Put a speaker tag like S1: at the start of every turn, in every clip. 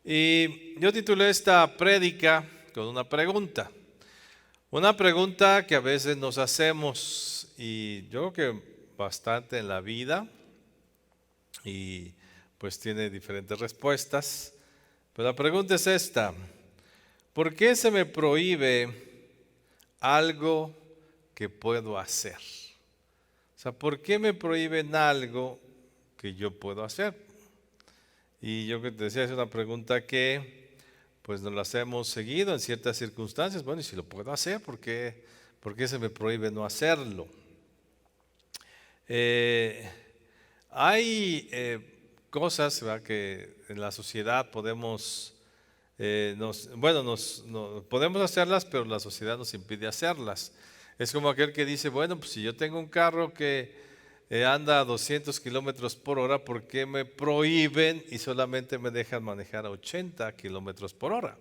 S1: Y yo titulé esta prédica con una pregunta. Una pregunta que a veces nos hacemos y yo creo que bastante en la vida y pues tiene diferentes respuestas. Pero la pregunta es esta: ¿por qué se me prohíbe algo que puedo hacer? O sea, ¿por qué me prohíben algo que yo puedo hacer? Y yo que te decía, es una pregunta que pues nos la hacemos seguido en ciertas circunstancias. Bueno, y si lo puedo hacer, por qué se me prohíbe no hacerlo? Eh, hay cosas, ¿verdad?, que en la sociedad podemos, podemos hacerlas, pero la sociedad nos impide hacerlas. Es como aquel que dice, bueno, pues si yo tengo un carro que anda a 200 kilómetros por hora, ¿por qué me prohíben y solamente me dejan manejar a 80 kilómetros por hora?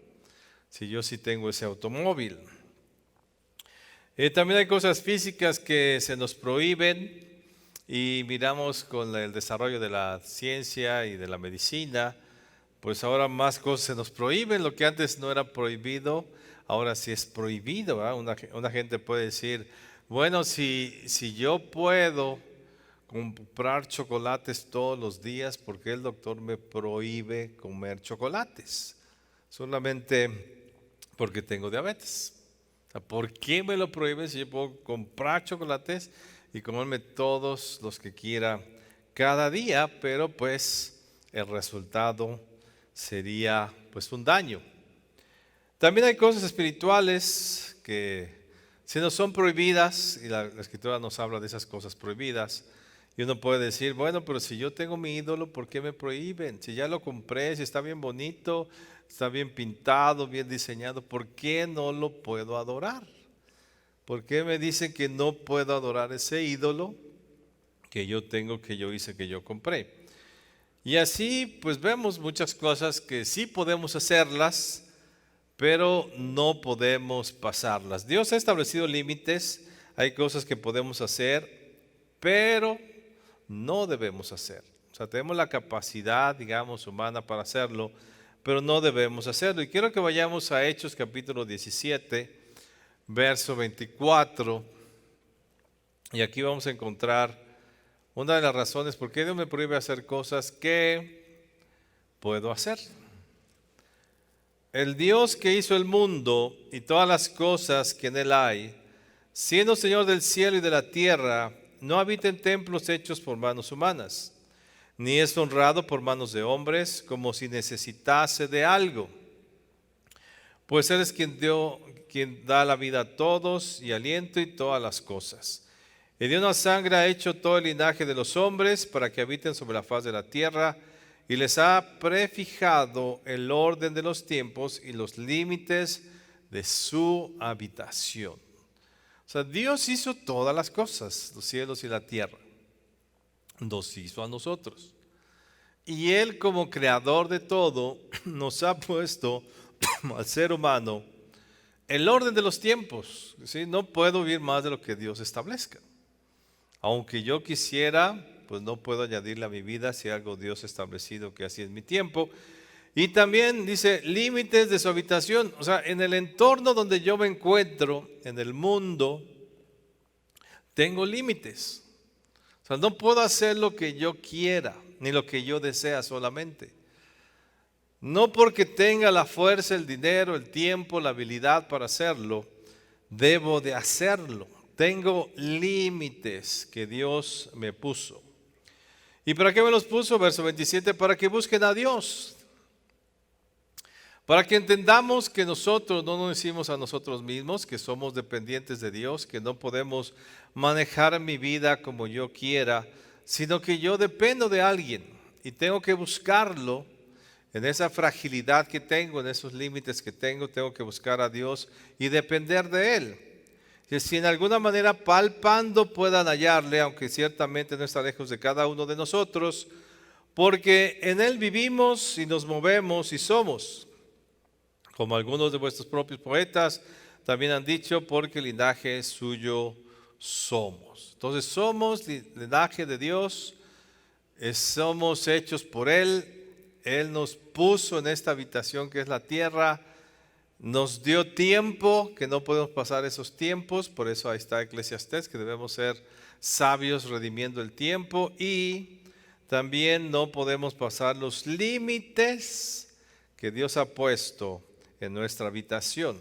S1: Si yo sí tengo ese automóvil. También hay cosas físicas que se nos prohíben y miramos con el desarrollo de la ciencia y de la medicina, pues ahora más cosas se nos prohíben. Lo que antes no era prohibido, ahora sí es prohibido, ¿verdad? Una gente puede decir, bueno, si yo puedo comprar chocolates todos los días, ¿por qué el doctor me prohíbe comer chocolates? Solamente porque tengo diabetes. O sea, ¿por qué me lo prohíben si yo puedo comprar chocolates y comerme todos los que quiera cada día? Pero pues el resultado sería pues un daño. También hay cosas espirituales que si no son prohibidas, y la Escritura nos habla de esas cosas prohibidas, y uno puede decir, bueno, pero si yo tengo mi ídolo, ¿por qué me prohíben? Si ya lo compré, si está bien bonito, está bien pintado, bien diseñado, ¿por qué no lo puedo adorar? ¿Por qué me dicen que no puedo adorar ese ídolo que yo tengo, que yo hice, que yo compré? Y así pues vemos muchas cosas que sí podemos hacerlas, pero no podemos pasarlas. Dios ha establecido límites, hay cosas que podemos hacer, pero no debemos hacer. O sea, tenemos la capacidad, digamos, humana para hacerlo, pero no debemos hacerlo. Y quiero que vayamos a Hechos capítulo 17, verso 24, y aquí vamos a encontrar una de las razones por qué Dios me prohíbe hacer cosas que puedo hacer. El Dios que hizo el mundo y todas las cosas que en él hay, siendo Señor del cielo y de la tierra, no habita en templos hechos por manos humanas, ni es honrado por manos de hombres como si necesitase de algo. Pues Él es quien da la vida a todos y aliento y todas las cosas. Y de una sangre ha hecho todo el linaje de los hombres para que habiten sobre la faz de la tierra, y les ha prefijado el orden de los tiempos y los límites de su habitación. O sea, Dios hizo todas las cosas, los cielos y la tierra. Nos hizo a nosotros. Y Él, como creador de todo, nos ha puesto al ser humano el orden de los tiempos. ¿Sí? No puedo vivir más de lo que Dios establezca. Aunque yo quisiera, pues no puedo añadirle a mi vida si algo Dios ha establecido que así es mi tiempo. Y también dice límites de su habitación. O sea, en el entorno donde yo me encuentro, en el mundo, tengo límites. O sea, no puedo hacer lo que yo quiera, ni lo que yo desea solamente. No porque tenga la fuerza, el dinero, el tiempo, la habilidad para hacerlo, debo de hacerlo. Tengo límites que Dios me puso. ¿Y para qué me los puso? Verso 27, para que busquen a Dios. Para que entendamos que nosotros no nos hicimos a nosotros mismos, que somos dependientes de Dios, que no podemos manejar mi vida como yo quiera, sino que yo dependo de alguien y tengo que buscarlo en esa fragilidad que tengo, en esos límites que tengo que buscar a Dios y depender de Él. Que si en alguna manera palpando puedan hallarle, aunque ciertamente no está lejos de cada uno de nosotros, porque en Él vivimos y nos movemos y somos. Como algunos de vuestros propios poetas también han dicho, porque linaje suyo somos. Entonces somos linaje de Dios, somos hechos por Él, Él nos puso en esta habitación que es la tierra, nos dio tiempo, que no podemos pasar esos tiempos, por eso ahí está Eclesiastés, que debemos ser sabios redimiendo el tiempo, y también no podemos pasar los límites que Dios ha puesto en nuestra habitación.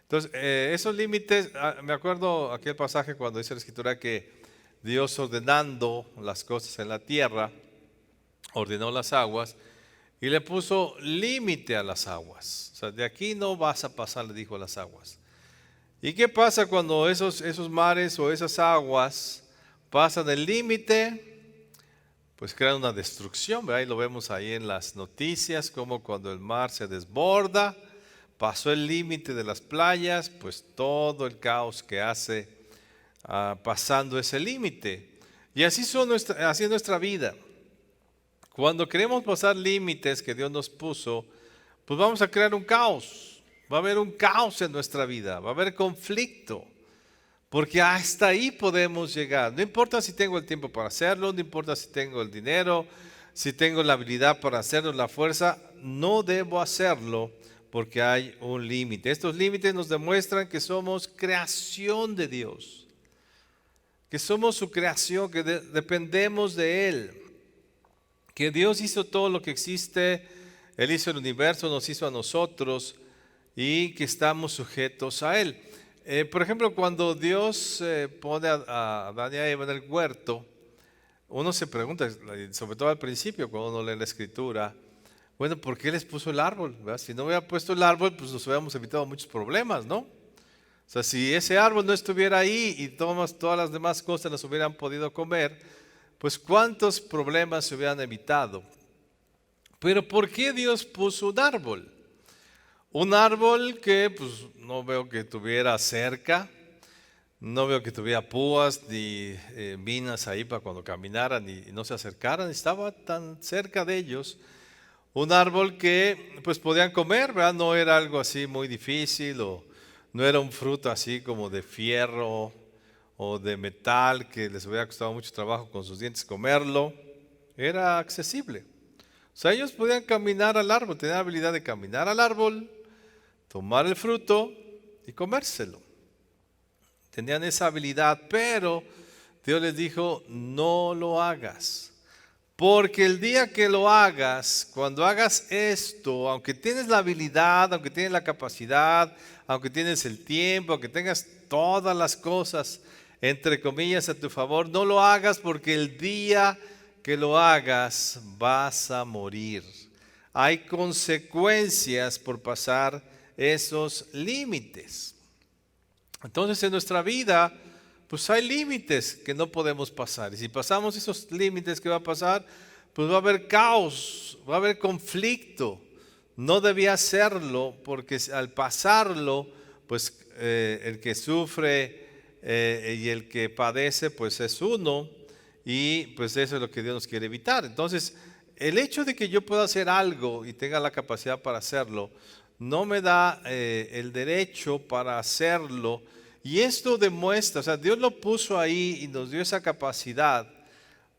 S1: Entonces, esos límites, me acuerdo aquel pasaje cuando dice la Escritura que Dios ordenando las cosas en la tierra, ordenó las aguas y le puso límite a las aguas. O sea, de aquí no vas a pasar, le dijo a las aguas. ¿Y qué pasa cuando esos mares o esas aguas pasan el límite? Pues crean una destrucción, ¿verdad? Y lo vemos ahí en las noticias, como cuando el mar se desborda, pasó el límite de las playas, pues todo el caos que hace pasando ese límite. Y así es nuestra vida. Cuando queremos pasar límites que Dios nos puso, pues vamos a crear un caos. Va a haber un caos en nuestra vida, va a haber conflicto. Porque hasta ahí podemos llegar. No importa si tengo el tiempo para hacerlo, no importa si tengo el dinero, si tengo la habilidad para hacerlo, la fuerza, no debo hacerlo porque hay un límite. Estos límites nos demuestran que somos creación de Dios, que somos su creación, que dependemos de Él. Que Dios hizo todo lo que existe, Él hizo el universo, nos hizo a nosotros y que estamos sujetos a Él. Por ejemplo, cuando Dios pone a Adán y a Eva en el huerto, uno se pregunta, sobre todo al principio, cuando uno lee la Escritura, bueno, ¿por qué les puso el árbol? ¿Verdad? Si no hubiera puesto el árbol, pues nos hubiéramos evitado muchos problemas, ¿no? O sea, si ese árbol no estuviera ahí y todas las demás cosas las hubieran podido comer, pues cuántos problemas se hubieran evitado. Pero ¿por qué Dios puso un árbol? Un árbol que pues no veo que tuviera cerca, no veo que tuviera púas ni minas ahí para cuando caminaran y no se acercaran, estaba tan cerca de ellos. Un árbol que pues podían comer, ¿verdad? No era algo así muy difícil o no era un fruto así como de fierro o de metal que les hubiera costado mucho trabajo con sus dientes comerlo. Era accesible. O sea, ellos podían caminar al árbol, tenían la habilidad de caminar al árbol, tomar el fruto y comérselo. Tenían esa habilidad, pero Dios les dijo, no lo hagas. Porque el día que lo hagas, cuando hagas esto, aunque tienes la habilidad, aunque tienes la capacidad, aunque tienes el tiempo, aunque tengas todas las cosas, entre comillas, a tu favor, no lo hagas porque el día que lo hagas vas a morir. Hay consecuencias por pasar esos límites. Entonces en nuestra vida, pues hay límites que no podemos pasar. Y si pasamos esos límites, ¿qué va a pasar? Pues va a haber caos, va a haber conflicto. No debía hacerlo porque al pasarlo, pues el que sufre y el que padece, pues es uno. Y pues eso es lo que Dios nos quiere evitar. Entonces, el hecho de que yo pueda hacer algo y tenga la capacidad para hacerlo, no me da el derecho para hacerlo. Y esto demuestra, o sea, Dios lo puso ahí y nos dio esa capacidad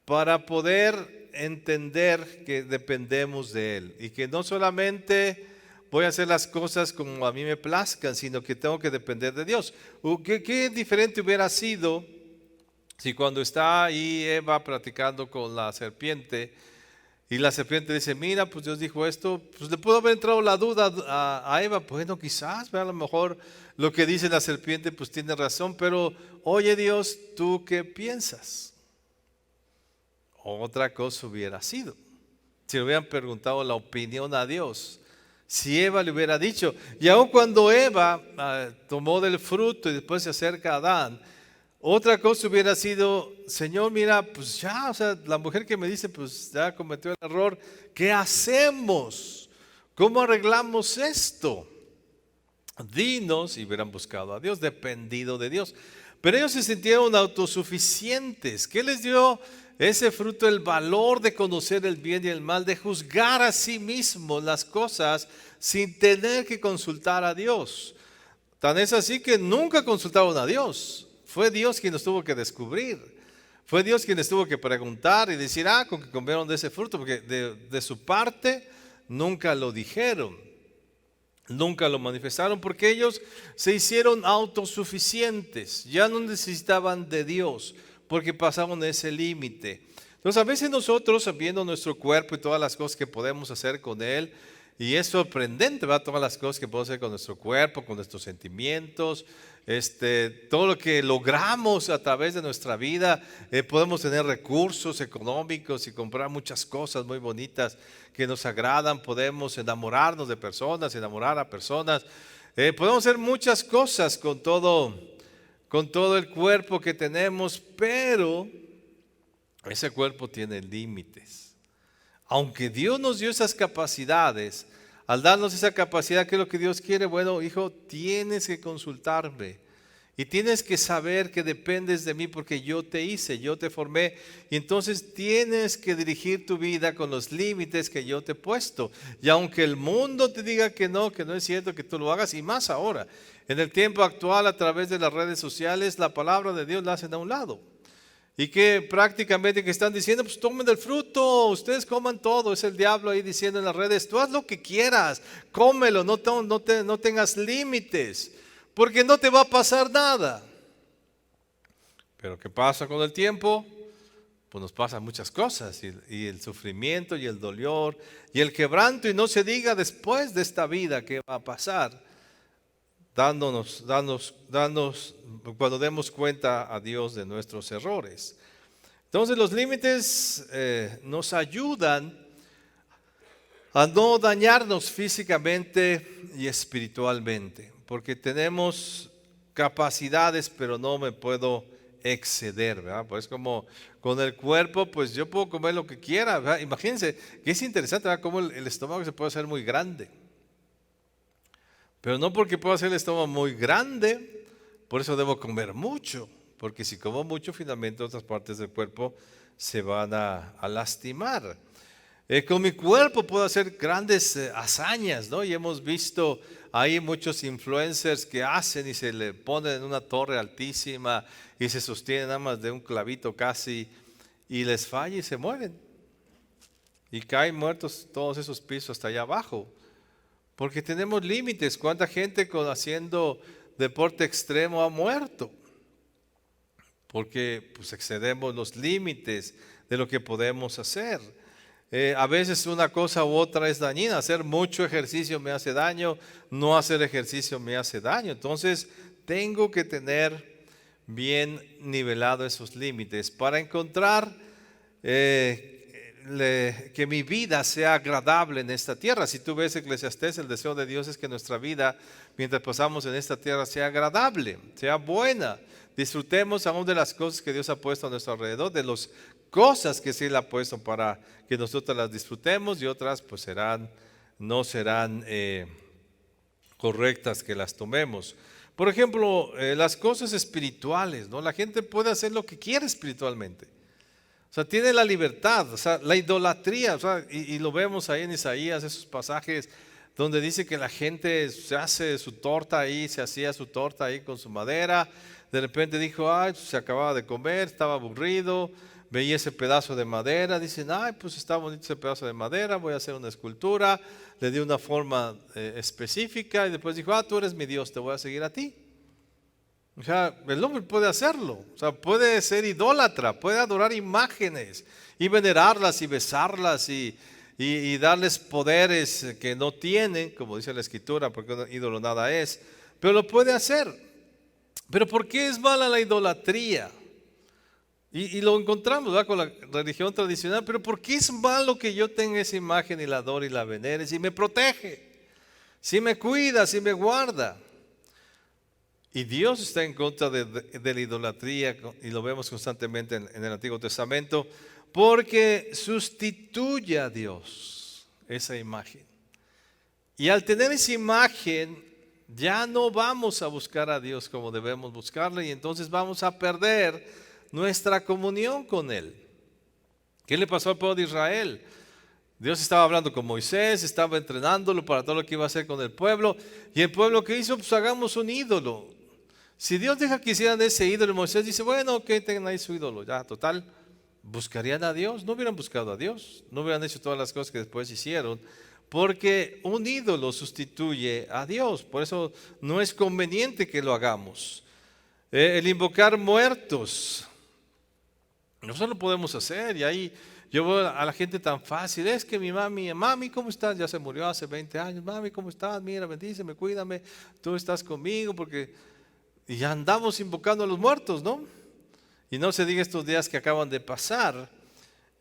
S1: para poder entender que dependemos de Él. Y que no solamente voy a hacer las cosas como a mí me plazcan, sino que tengo que depender de Dios. ¿Qué diferente hubiera sido si cuando está ahí Eva platicando con la serpiente y la serpiente dice, mira, pues Dios dijo esto, pues le pudo haber entrado la duda a Eva, bueno, quizás, a lo mejor lo que dice la serpiente pues tiene razón, pero oye Dios, ¿tú qué piensas? Otra cosa hubiera sido, si le hubieran preguntado la opinión a Dios, si Eva le hubiera dicho, y aun cuando Eva tomó del fruto y después se acerca a Adán, otra cosa hubiera sido, Señor, mira, pues ya, o sea, la mujer que me dice, pues ya cometió el error, ¿qué hacemos? ¿Cómo arreglamos esto? Dinos, y hubieran buscado a Dios, dependido de Dios. Pero ellos se sintieron autosuficientes. ¿Qué les dio ese fruto? El valor de conocer el bien y el mal, de juzgar a sí mismos las cosas sin tener que consultar a Dios. Tan es así que nunca consultaron a Dios. Fue Dios quien los tuvo que descubrir. Fue Dios quien les tuvo que preguntar y decir, con que comieron de ese fruto, porque de su parte nunca lo dijeron, nunca lo manifestaron, porque ellos se hicieron autosuficientes, ya no necesitaban de Dios, porque pasaron ese límite. Entonces a veces nosotros, viendo nuestro cuerpo y todas las cosas que podemos hacer con él, y es sorprendente, ¿verdad? Todas las cosas que podemos hacer con nuestro cuerpo, con nuestros sentimientos, todo lo que logramos a través de nuestra vida. Podemos tener recursos económicos y comprar muchas cosas muy bonitas que nos agradan. Podemos enamorarnos de personas, enamorar a personas. Podemos hacer muchas cosas con todo el cuerpo que tenemos, pero ese cuerpo tiene límites. Aunque Dios nos dio esas capacidades, al darnos esa capacidad, ¿qué es lo que Dios quiere? Bueno, hijo, tienes que consultarme y tienes que saber que dependes de mí porque yo te hice, yo te formé, y entonces tienes que dirigir tu vida con los límites que yo te he puesto. Y aunque el mundo te diga que no es cierto que tú lo hagas, y más ahora, en el tiempo actual, a través de las redes sociales, la palabra de Dios la hacen a un lado. Y que prácticamente que están diciendo, pues tomen del fruto, ustedes coman todo. Es el diablo ahí diciendo en las redes, tú haz lo que quieras, cómelo, no tengas límites, porque no te va a pasar nada. Pero ¿qué pasa con el tiempo? Pues nos pasan muchas cosas, y el sufrimiento y el dolor y el quebranto, y no se diga después de esta vida qué va a pasar. Dándonos, cuando demos cuenta a Dios de nuestros errores. Entonces los límites nos ayudan a no dañarnos físicamente y espiritualmente, porque tenemos capacidades, pero no me puedo exceder, ¿verdad? Pues como con el cuerpo, pues yo puedo comer lo que quiera, ¿verdad? Imagínense que es interesante, ¿verdad? Cómo el estómago se puede hacer muy grande. Pero no porque pueda hacer el estómago muy grande, por eso debo comer mucho. Porque si como mucho, finalmente otras partes del cuerpo se van a lastimar. Con mi cuerpo puedo hacer grandes hazañas, ¿no? Y hemos visto ahí muchos influencers que hacen y se le ponen en una torre altísima y se sostienen nada más de un clavito casi, y les falla y se mueren. Y caen muertos todos esos pisos hasta allá abajo. Porque tenemos límites. ¿Cuánta gente haciendo deporte extremo ha muerto? Porque pues excedemos los límites de lo que podemos hacer. A veces una cosa u otra es dañina. Hacer mucho ejercicio me hace daño, no hacer ejercicio me hace daño. Entonces tengo que tener bien nivelado esos límites para encontrar que mi vida sea agradable en esta tierra. Si tú ves Eclesiastés, el deseo de Dios es que nuestra vida, mientras pasamos en esta tierra, sea agradable, sea buena. Disfrutemos aún de las cosas que Dios ha puesto a nuestro alrededor, de las cosas que sí Él ha puesto para que nosotros las disfrutemos, y otras pues no serán correctas que las tomemos. Por ejemplo, las cosas espirituales, ¿no? La gente puede hacer lo que quiere espiritualmente. O sea, tiene la libertad, o sea, la idolatría, o sea, y lo vemos ahí en Isaías, esos pasajes donde dice que la gente se hace su torta ahí, se hacía su torta ahí con su madera. De repente dijo, se acababa de comer, estaba aburrido, veía ese pedazo de madera, dicen, pues está bonito ese pedazo de madera, voy a hacer una escultura. Le dio una forma específica y después dijo, tú eres mi Dios, te voy a seguir a ti. O sea, el hombre puede hacerlo, o sea, puede ser idólatra, puede adorar imágenes y venerarlas y besarlas y darles poderes que no tienen, como dice la Escritura, porque un ídolo nada es, pero lo puede hacer. Pero ¿por qué es mala la idolatría? Y lo encontramos, ¿verdad?, con la religión tradicional. Pero ¿por qué es malo que yo tenga esa imagen y la adore y la venere si me protege, si me cuida, si me guarda? Y Dios está en contra de la idolatría, y lo vemos constantemente en el Antiguo Testamento, porque sustituye a Dios esa imagen. Y al tener esa imagen, ya no vamos a buscar a Dios como debemos buscarle, y entonces vamos a perder nuestra comunión con Él. ¿Qué le pasó al pueblo de Israel? Dios estaba hablando con Moisés, estaba entrenándolo para todo lo que iba a hacer con el pueblo, y el pueblo, ¿qué hizo? Pues hagamos un ídolo. Si Dios deja que hicieran ese ídolo, Moisés dice, bueno, que tengan ahí su ídolo, ya, total, ¿buscarían a Dios? No hubieran buscado a Dios, no hubieran hecho todas las cosas que después hicieron, porque un ídolo sustituye a Dios, por eso no es conveniente que lo hagamos. El invocar muertos, nosotros lo podemos hacer, y ahí yo veo a la gente tan fácil, es que mi mami, ¿cómo estás? Ya se murió hace 20 años, mami, ¿cómo estás? Mira, bendíceme, cuídame, tú estás conmigo, y ya andamos invocando a los muertos, ¿no? Y no se diga estos días que acaban de pasar.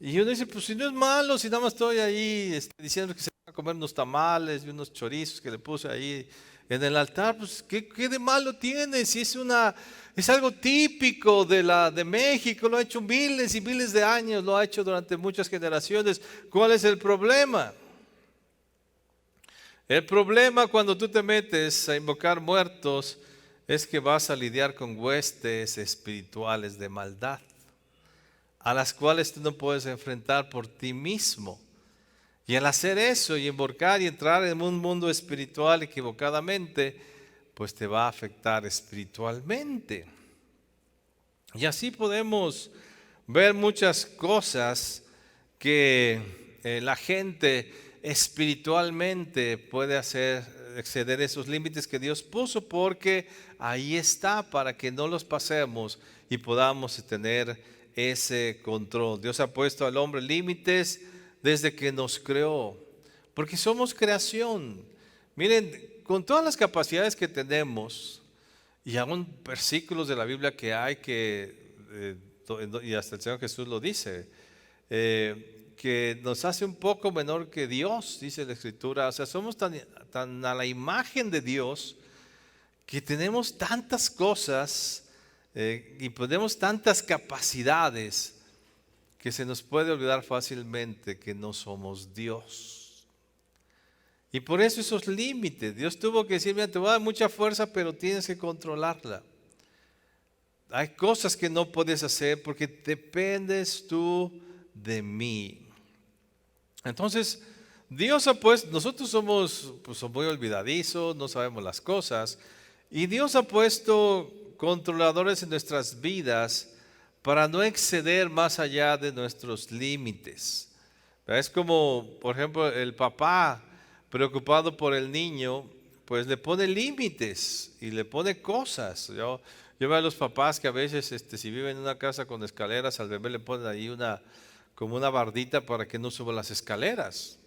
S1: Y uno dice, pues si no es malo, si nada más estoy ahí diciendo que se van a comer unos tamales y unos chorizos que le puse ahí en el altar, pues ¿qué de malo tiene? Si es algo típico de México, lo ha hecho miles y miles de años, lo ha hecho durante muchas generaciones. ¿Cuál es el problema? El problema cuando tú te metes a invocar muertos es que vas a lidiar con huestes espirituales de maldad, a las cuales tú no puedes enfrentar por ti mismo. Y al hacer eso y invocar y entrar en un mundo espiritual equivocadamente, pues te va a afectar espiritualmente. Y así podemos ver muchas cosas que la gente espiritualmente puede exceder esos límites que Dios puso, porque ahí está para que no los pasemos y podamos tener ese control. Dios ha puesto al hombre límites desde que nos creó, porque somos creación. Miren, con todas las capacidades que tenemos, y aún versículos de la Biblia que hay y hasta el Señor Jesús lo dice, que nos hace un poco menor que Dios, dice la Escritura. O sea, somos tan a la imagen de Dios que tenemos tantas cosas y tenemos tantas capacidades que se nos puede olvidar fácilmente que no somos Dios. Y por eso esos límites, Dios tuvo que decir, mira, te voy a dar mucha fuerza, pero tienes que controlarla. Hay cosas que no puedes hacer porque dependes tú de mí. Entonces, Dios ha puesto, nosotros somos muy olvidadizos, no sabemos las cosas, y Dios ha puesto controladores en nuestras vidas para no exceder más allá de nuestros límites. Es como, por ejemplo, el papá preocupado por el niño, pues le pone límites y le pone cosas. Yo veo a los papás que a veces, si viven en una casa con escaleras, al bebé le ponen ahí como una bardita para que no suba las escaleras.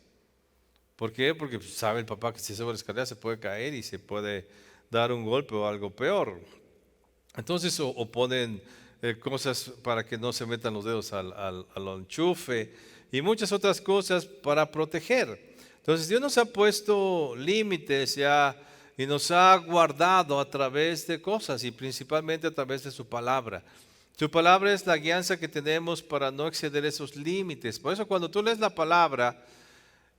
S1: ¿Por qué? Porque sabe el papá que si sube la escalera se puede caer y se puede dar un golpe o algo peor. Entonces, o ponen cosas para que no se metan los dedos al enchufe y muchas otras cosas para proteger. Entonces, Dios nos ha puesto límites ya y nos ha guardado a través de cosas y principalmente a través de su palabra. Su palabra es la guianza que tenemos para no exceder esos límites. Por eso cuando tú lees la palabra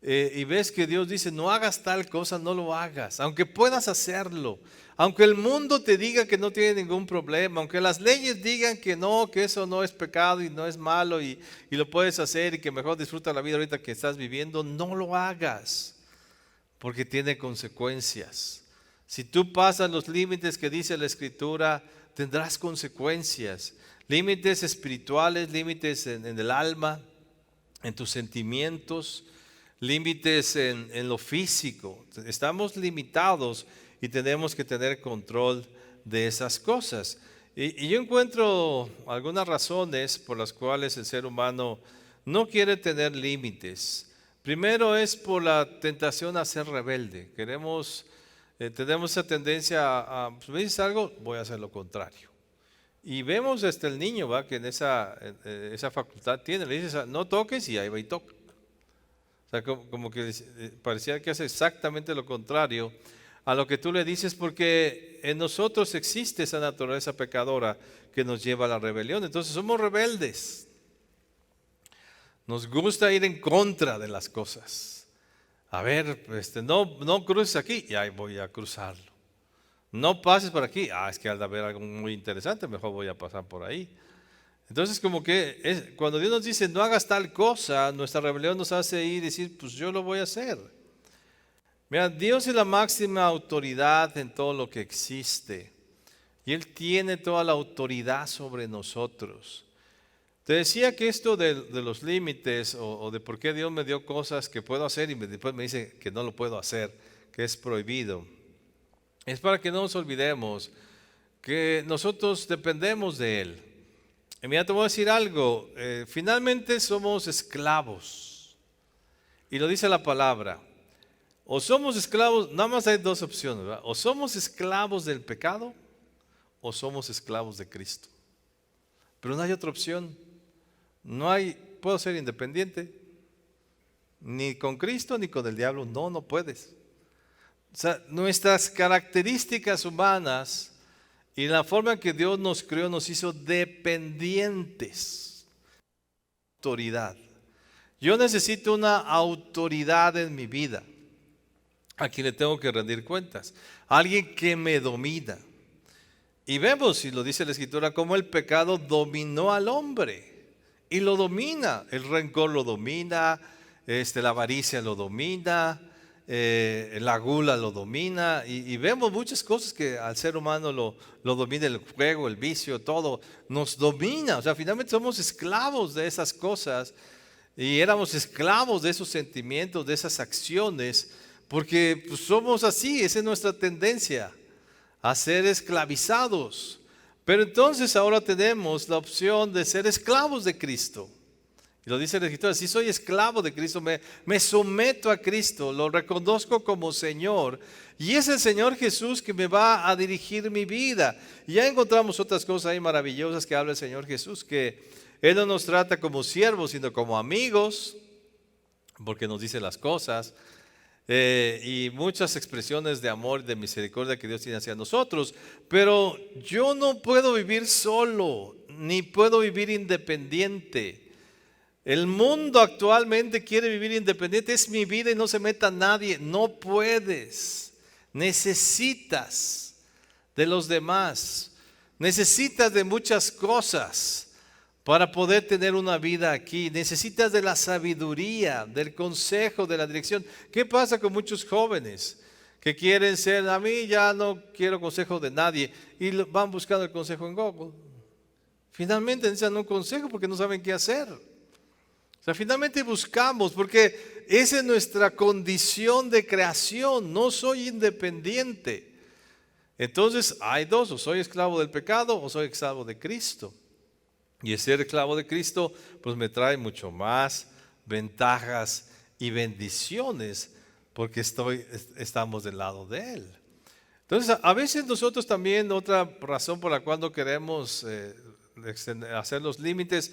S1: y ves que Dios dice, no hagas tal cosa, no lo hagas, aunque puedas hacerlo. Aunque el mundo te diga que no tiene ningún problema, aunque las leyes digan que no, que eso no es pecado y no es malo y lo puedes hacer y que mejor disfruta la vida ahorita que estás viviendo, no lo hagas, porque tiene consecuencias. Si tú pasas los límites que dice la Escritura, tendrás consecuencias. Límites espirituales, límites en el alma, en tus sentimientos, límites en lo físico. Estamos limitados y tenemos que tener control de esas cosas. Y yo encuentro algunas razones por las cuales el ser humano no quiere tener límites. Primero es por la tentación a ser rebelde. Tenemos esa tendencia pues, me dices algo, voy a hacer lo contrario. Y vemos el niño, ¿va? Que en esa facultad tiene, le dices, no toques y ahí va y toca. O sea, como que parecía que hace exactamente lo contrario a lo que tú le dices, porque en nosotros existe esa naturaleza pecadora que nos lleva a la rebelión. Entonces somos rebeldes. Nos gusta ir en contra de las cosas. A ver, no cruces aquí, y ahí voy a cruzarlo. No pases por aquí, es que al haber algo muy interesante, mejor voy a pasar por ahí. Entonces como que cuando Dios nos dice no hagas tal cosa, nuestra rebelión nos hace ir y decir, pues yo lo voy a hacer. Mira, Dios es la máxima autoridad en todo lo que existe. y Él tiene toda la autoridad sobre nosotros. Te decía que esto de los límites o de por qué Dios me dio cosas que puedo hacer y después me dice que no lo puedo hacer, que es prohibido, es para que no nos olvidemos que nosotros dependemos de Él. Y mira, te voy a decir algo, finalmente somos esclavos. Y lo dice la palabra. O somos esclavos, nada más hay dos opciones, ¿verdad? O somos esclavos del pecado o somos esclavos de Cristo. Pero no hay otra opción. No hay, puedo ser independiente. Ni con Cristo ni con el diablo. No puedes. O sea, nuestras características humanas y la forma en que Dios nos creó nos hizo dependientes. Autoridad. Yo necesito una autoridad en mi vida a quien le tengo que rendir cuentas. Alguien que me domina. Y vemos, y lo dice la Escritura, cómo el pecado dominó al hombre. Y lo domina. El rencor lo domina, la avaricia lo domina, la gula lo domina. Y vemos muchas cosas que al ser humano lo domina, el juego, el vicio, todo. Nos domina. O sea, finalmente somos esclavos de esas cosas. Y éramos esclavos de esos sentimientos, de esas acciones. Porque pues, somos así, esa es nuestra tendencia, a ser esclavizados. Pero entonces ahora tenemos la opción de ser esclavos de Cristo. Y lo dice la Escritura, si soy esclavo de Cristo, me someto a Cristo, lo reconozco como Señor. Y es el Señor Jesús que me va a dirigir mi vida. Y ya encontramos otras cosas ahí maravillosas que habla el Señor Jesús, que Él no nos trata como siervos, sino como amigos, porque nos dice las cosas. Y muchas expresiones de amor y de misericordia que Dios tiene hacia nosotros. Pero yo no puedo vivir solo, ni puedo vivir independiente. El mundo actualmente quiere vivir independiente. Es mi vida y no se meta nadie. No puedes. Necesitas de los demás. Necesitas de muchas cosas para poder tener una vida aquí. Necesitas de la sabiduría, del consejo, de la dirección. ¿Qué pasa con muchos jóvenes que quieren ser, a mí ya no quiero consejo de nadie, y van buscando el consejo en Google? Finalmente necesitan un consejo porque no saben qué hacer. O sea, finalmente buscamos, porque esa es nuestra condición de creación. No soy independiente. Entonces hay dos, o soy esclavo del pecado o soy esclavo de Cristo. Y el ser esclavo de Cristo pues me trae mucho más ventajas y bendiciones porque estamos del lado de Él. Entonces a veces nosotros también, otra razón por la cual no queremos hacer los límites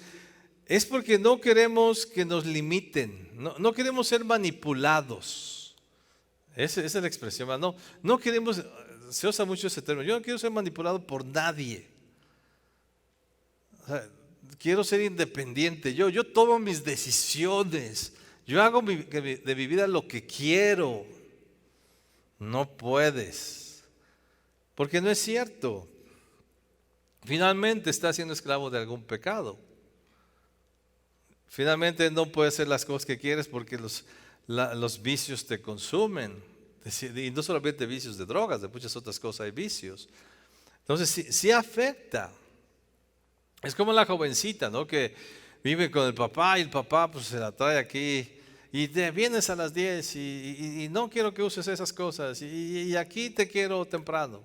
S1: es porque no queremos que nos limiten, no queremos ser manipulados. Esa es la expresión, no queremos, se usa mucho ese término, yo no quiero ser manipulado por nadie. O sea, quiero ser independiente, yo tomo mis decisiones, yo hago de mi vida lo que quiero. No puedes, porque no es cierto. Finalmente estás siendo esclavo de algún pecado. Finalmente no puedes hacer las cosas que quieres porque los vicios te consumen. Y no solamente vicios de drogas, de muchas otras cosas hay vicios. Entonces sí afecta. Es como la jovencita, ¿no? Que vive con el papá y el papá pues se la trae aquí y te vienes a las 10 y no quiero que uses esas cosas y aquí te quiero temprano.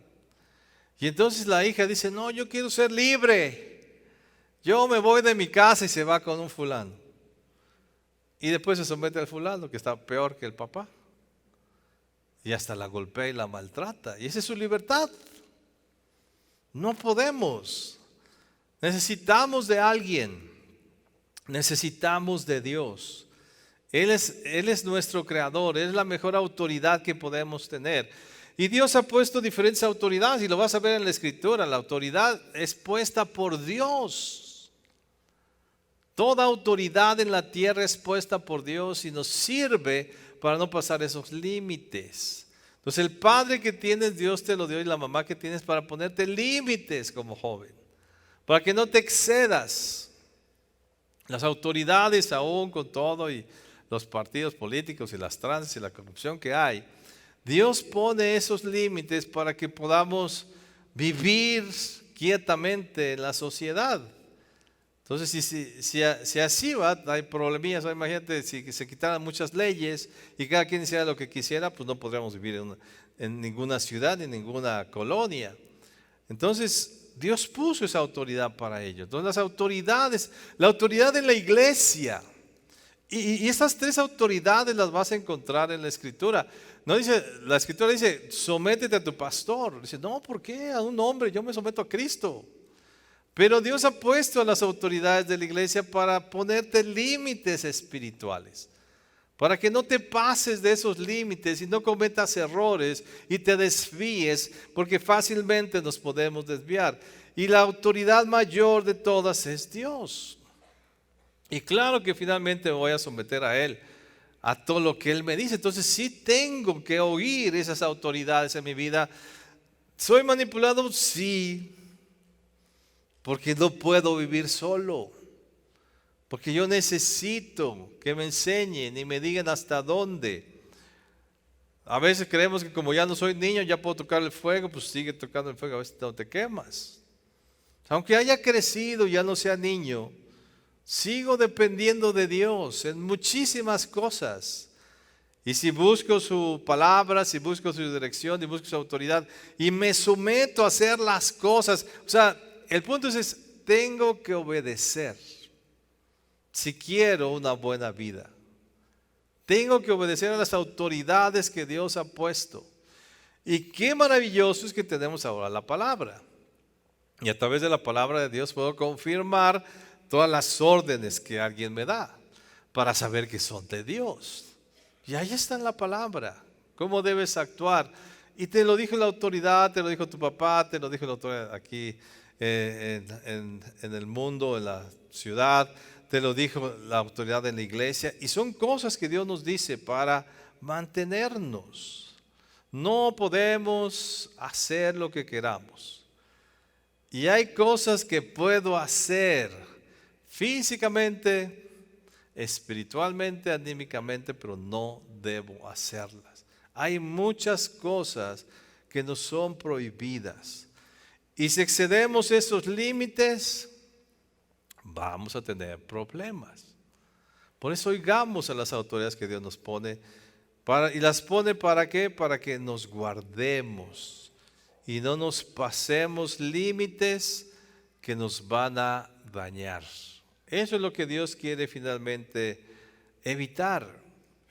S1: Y entonces la hija dice, no, yo quiero ser libre. Yo me voy de mi casa y se va con un fulano. Y después se somete al fulano que está peor que el papá. Y hasta la golpea y la maltrata. Y esa es su libertad. No podemos. Necesitamos de alguien, necesitamos de Dios. Él es nuestro creador, Él es la mejor autoridad que podemos tener. Y Dios ha puesto diferentes autoridades y lo vas a ver en la Escritura. La autoridad es puesta por Dios. Toda autoridad en la tierra es puesta por Dios y nos sirve para no pasar esos límites. Entonces el padre que tienes, Dios te lo dio, y la mamá que tienes para ponerte límites como joven. Para que no te excedas. Las autoridades aún con todo y los partidos políticos y las tranzas y la corrupción que hay, Dios pone esos límites para que podamos vivir quietamente en la sociedad. Entonces, si así va, hay problemillas. Imagínate, si se quitaran muchas leyes y cada quien hiciera lo que quisiera, pues no podríamos vivir en ninguna ciudad, ni en ninguna colonia. Entonces, Dios puso esa autoridad para ello. Entonces, las autoridades, la autoridad en la iglesia, y estas tres autoridades las vas a encontrar en la Escritura. No dice, la Escritura dice, sométete a tu pastor. Dice, no, ¿por qué? A un hombre, yo me someto a Cristo. Pero Dios ha puesto a las autoridades de la iglesia para ponerte límites espirituales, para que no te pases de esos límites y no cometas errores y te desvíes, porque fácilmente nos podemos desviar. Y la autoridad mayor de todas es Dios. Y claro que finalmente me voy a someter a Él, a todo lo que Él me dice. Entonces sí tengo que oír esas autoridades en mi vida. ¿Soy manipulado? Sí. Porque no puedo vivir solo. Porque yo necesito que me enseñen y me digan hasta dónde. A veces creemos que como ya no soy niño, ya puedo tocar el fuego, pues sigue tocando el fuego, a veces no te quemas. Aunque haya crecido, ya no sea niño, sigo dependiendo de Dios en muchísimas cosas. Y si busco su palabra, si busco su dirección, y busco su autoridad, y me someto a hacer las cosas, o sea, el punto es, tengo que obedecer si quiero una buena vida. Tengo que obedecer a las autoridades que Dios ha puesto. Y qué maravilloso es que tenemos ahora la palabra. Y a través de la palabra de Dios puedo confirmar todas las órdenes que alguien me da para saber que son de Dios. Y ahí está en la palabra, cómo debes actuar. Y te lo dijo la autoridad, te lo dijo tu papá, te lo dijo la autoridad aquí en el mundo, en la ciudad, te lo dijo la autoridad en la iglesia. Y son cosas que Dios nos dice para mantenernos. No podemos hacer lo que queramos. Y hay cosas que puedo hacer físicamente, espiritualmente, anímicamente, pero no debo hacerlas. Hay muchas cosas que nos son prohibidas. Y si excedemos esos límites, vamos a tener problemas. Por eso oigamos a las autoridades que Dios nos pone. ¿Y las pone para qué? Para que nos guardemos y no nos pasemos límites que nos van a dañar. Eso es lo que Dios quiere finalmente evitar.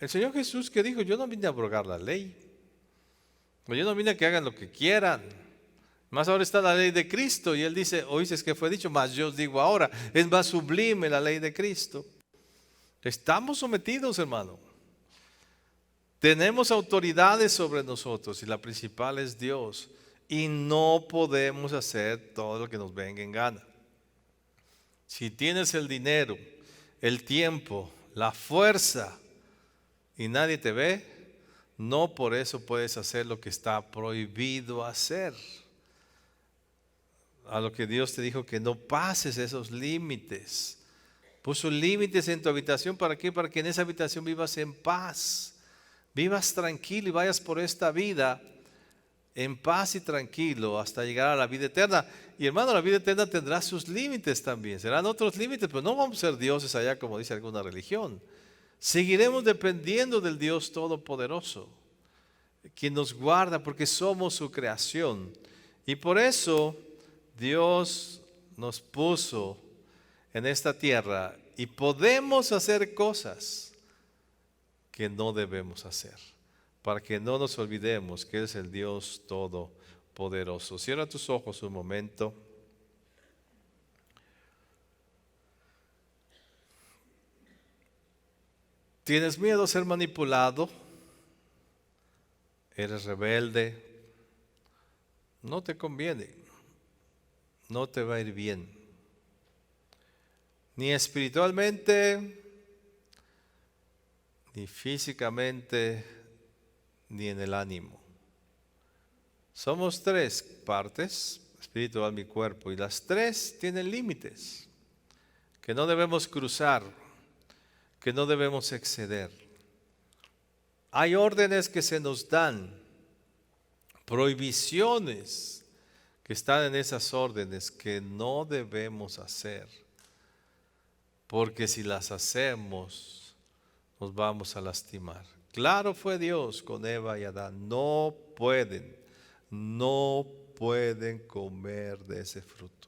S1: El Señor Jesús que dijo, yo no vine a abrogar la ley. Yo no vine a que hagan lo que quieran. Más ahora está la ley de Cristo y Él dice, oíste que fue dicho, más yo os digo ahora. Es más sublime la ley de Cristo. Estamos sometidos, hermano. Tenemos autoridades sobre nosotros y la principal es Dios. Y no podemos hacer todo lo que nos venga en gana. Si tienes el dinero, el tiempo, la fuerza y nadie te ve, no por eso puedes hacer lo que está prohibido hacer. A lo que Dios te dijo que no pases esos límites. Puso límites en tu habitación, ¿para qué? Para que en esa habitación vivas en paz, vivas tranquilo y vayas por esta vida en paz y tranquilo hasta llegar a la vida eterna. Y hermano, la vida eterna tendrá sus límites también, serán otros límites, pero no vamos a ser dioses allá como dice alguna religión. Seguiremos dependiendo del Dios Todopoderoso, quien nos guarda porque somos su creación. Y por eso Dios nos puso en esta tierra y podemos hacer cosas que no debemos hacer, para que no nos olvidemos que Él es el Dios Todopoderoso. Cierra tus ojos un momento. ¿Tienes miedo a ser manipulado? ¿Eres rebelde? No te conviene, no te va a ir bien, ni espiritualmente, ni físicamente, ni en el ánimo. Somos tres partes, espíritu, alma y cuerpo, y las tres tienen límites que no debemos cruzar, que no debemos exceder. Hay órdenes que se nos dan, prohibiciones que están en esas órdenes que no debemos hacer, porque si las hacemos nos vamos a lastimar. Claro fue Dios con Eva y Adán, no pueden comer de ese fruto.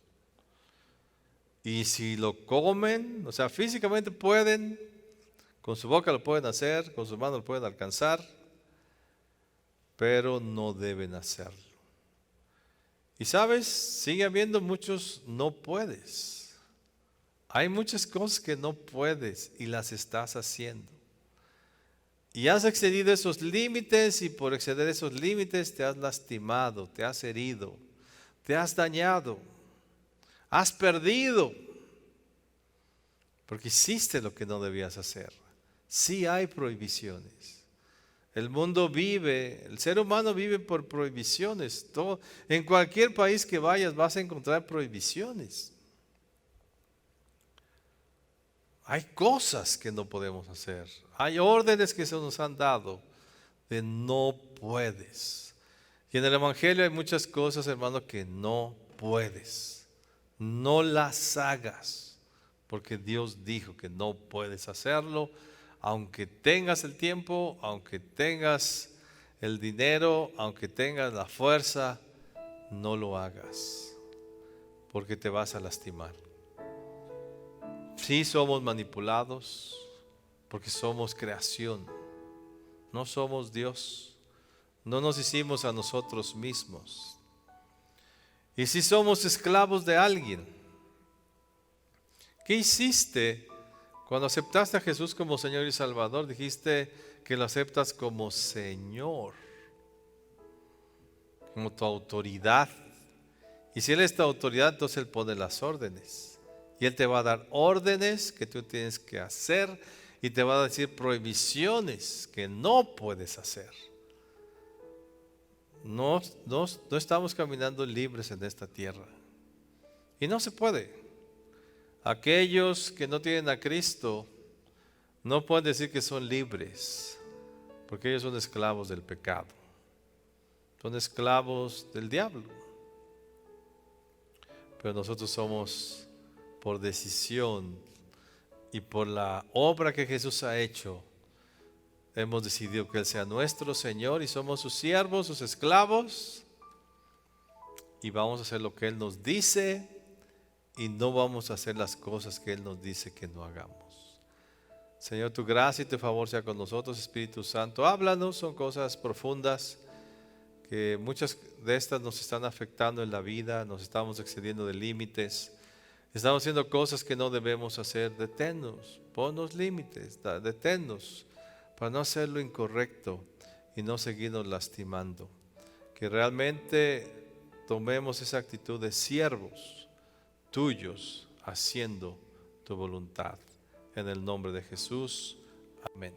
S1: Y si lo comen, o sea, físicamente pueden, con su boca lo pueden hacer, con sus manos lo pueden alcanzar, pero no deben hacerlo. Y sabes, sigue habiendo muchos no puedes. Hay muchas cosas que no puedes y las estás haciendo. Y has excedido esos límites y por exceder esos límites te has lastimado, te has herido, te has dañado, has perdido. Porque hiciste lo que no debías hacer. Sí hay prohibiciones. El mundo vive, el ser humano vive por prohibiciones. En cualquier país que vayas vas a encontrar prohibiciones. Hay cosas que no podemos hacer. Hay órdenes que se nos han dado de no puedes. Y en el Evangelio hay muchas cosas, hermano, que no puedes. No las hagas, porque Dios dijo que no puedes hacerlo. Aunque tengas el tiempo, aunque tengas el dinero, aunque tengas la fuerza, no lo hagas, porque te vas a lastimar. Sí somos manipulados, porque somos creación, no somos Dios, no nos hicimos a nosotros mismos. Y si somos esclavos de alguien, ¿qué hiciste? Cuando aceptaste a Jesús como Señor y Salvador, dijiste que lo aceptas como Señor, como tu autoridad. Y si Él es tu autoridad, entonces Él pone las órdenes. Y Él te va a dar órdenes que tú tienes que hacer y te va a decir prohibiciones que no puedes hacer. No estamos caminando libres en esta tierra. Y no se puede. Aquellos que no tienen a Cristo no pueden decir que son libres, porque ellos son esclavos del pecado, son esclavos del diablo. Pero nosotros somos, por decisión y por la obra que Jesús ha hecho, hemos decidido que Él sea nuestro Señor y somos sus siervos, sus esclavos, y vamos a hacer lo que Él nos dice y no vamos a hacer las cosas que Él nos dice que no hagamos. Señor, tu gracia y tu favor sea con nosotros, Espíritu Santo. Háblanos, son cosas profundas que muchas de estas nos están afectando en la vida, nos estamos excediendo de límites, estamos haciendo cosas que no debemos hacer. Deténnos, ponnos límites, deténnos para no hacer lo incorrecto y no seguirnos lastimando. Que realmente tomemos esa actitud de siervos tuyos haciendo tu voluntad. En el nombre de Jesús. Amén.